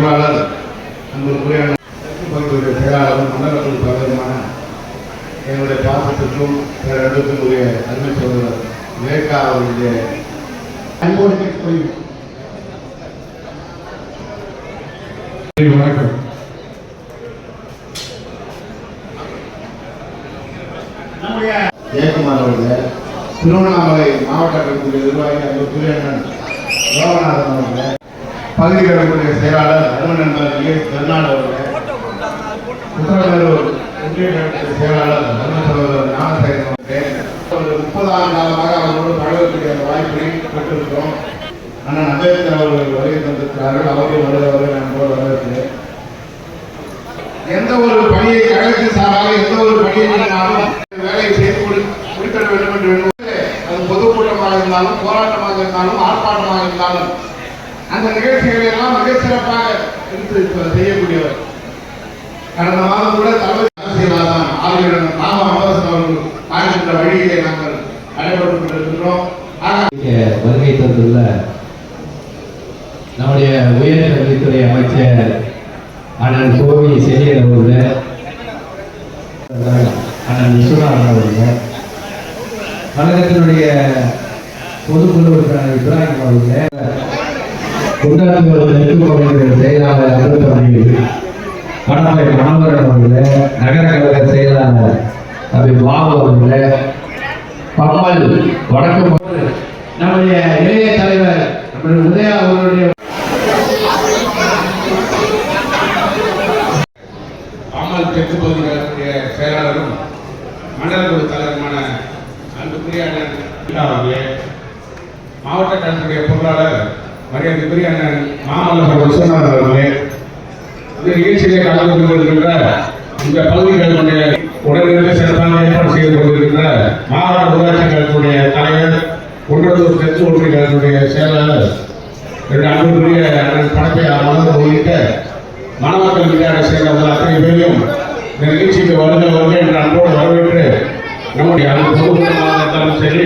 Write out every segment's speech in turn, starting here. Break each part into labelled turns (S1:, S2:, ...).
S1: பொருளாளர் அன்புக்குரிய செயலாளரும் மண்டலத்தில் பலருமான என்னுடைய பாசத்திற்கும் பேரன்புக்கும் உரிய அருமை சகோதரர் விவேகா அவர்களுடைய அன்போடு கேட்கப்படுகிறது. வணக்கம். ஜெயக்குமார் அவர்கள், திருவண்ணாமலை மாவட்ட கழகத்துடைய நிர்வாகி அன்புக்குரிய அண்ணன் லோகநாதன் அவர்கள், பகுதி கழகத்துடைய செயலாளர் அருமை நண்பர் பெருநாள் அவர்கள், உத்தரவேலூர் ஒன்றிய கழகத்துடைய செயலாளர் அருமை சகோதரர் ஞானசேகரன் அவர்கள், 30 ஆண்டு காலமாக அவர்களோடு பழகக்கூடிய வாய்ப்பினை பெற்றிருக்கிறோம். அண்ணன் அம்பேத்கர் அவர்கள் வருகை தந்திருக்கிறார்கள். அவர்கள் வருகிறவர்கள் நம்மோடு வரவேற்கிறேன். எந்த ஒரு பணியை கழகத்தின் சார்பாக எந்த ஒரு பணியை வேலையை செய்து முடித்திட வேண்டும் என்று அது பொதுக்கூட்டமாக இருந்தாலும், போராட்டமாக இருந்தாலும், ஆர்ப்பாட்டமாக இருந்தாலும் அந்த நிகழ்ச்சிகளை எல்லாம் மிக சிறப்பாக எடுத்து செய்யக்கூடியவர். கடந்த மாதம் கூட தலைவர் ஆசீர்வாதம் ஆளுநர் ராம அம்பரசன் அவர்கள் காண்கின்ற வழியிலே நாங்கள் நடைபெற்றுக் கொண்டிருக்கின்றோம்.
S2: வருகை தந்துள்ள நம்முடைய உயர்கல்வித்துறை அமைச்சர் அண்ணன் கோவி செல்லியன் அவர்கள், அண்ணன் விஸ்வநாதன் அவர்கள், கழகத்தினுடைய பொதுக்குழு உறுப்பினர் இப்ராஹிம் அவர்கள், குண்டாத்தூர் செயலாளர் அருள்தமிழ், கடமை மனோகரன் அவர்கள், நகர கழக செயலாளர் அபி பாபு அவர்கள், பம்மல் வடக்கு நம்முடைய இளைய தலைவர் உதயா அவர்களுடைய
S1: அம்மல் தெற்கு பகுதிகளுடைய செயலாளரும் மண்டல குழு தலைவருமான அன்புக்குரிய அண்ணன் அவர்களே, மாவட்ட கழகத்துடைய பொருளாளர் மரியாதைக்குரிய அண்ணன் மாமல்ல விஸ்வநாதன் அவர்களே, இந்த நிகழ்ச்சியிலே கலந்து கொண்டிருக்கின்ற இந்த பகுதிகளுடைய உடனிருந்து சிறப்பான ஏற்பாடு செய்து கொண்டிருக்கின்ற மாவட்ட ஊராட்சி கழகத்துடைய தலைவர், குன்றத்தூர் தெற்கு ஒன்றிய கழகத்துடைய செயலாளர் அன்புக்குரிய அண்ணன் பணப்பை மனோகர் உள்ளிட்ட மணமக்கள் விளையாட சேர்ந்தவர்கள் அத்தனை பேரையும் இந்த நிகழ்ச்சிக்கு வருக என்ற அன்போடு வரவேற்று நம்முடைய பொதுக்கூட்டமாக இருந்தாலும் சரி,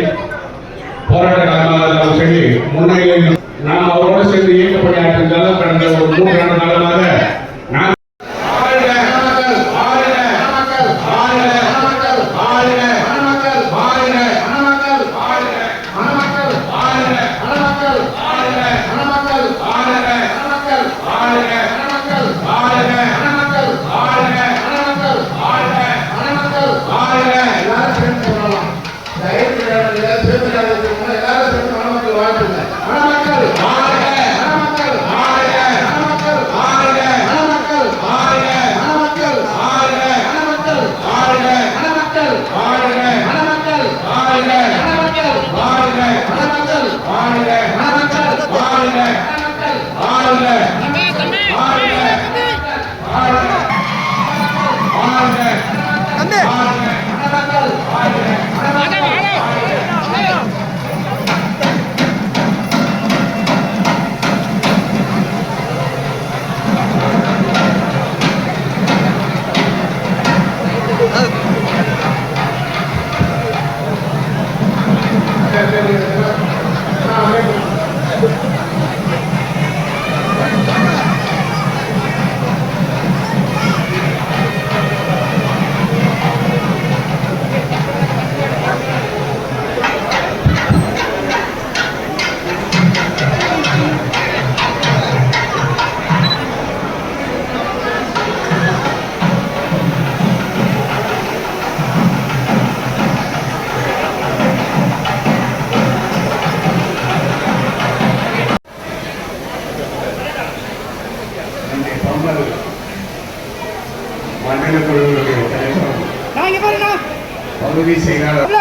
S1: போராட்ட காலமாக இருந்தாலும் சரி, முன்னிலையில் நாம் அவரோடு சேர்ந்து இயக்கப்படி ஆற்றிருந்தாலும் கடந்த ஒரு 3 ஆண்டு காலமாக நான் மண்டல குழுவுடைய தலைவர், பகுதி செயலாளர்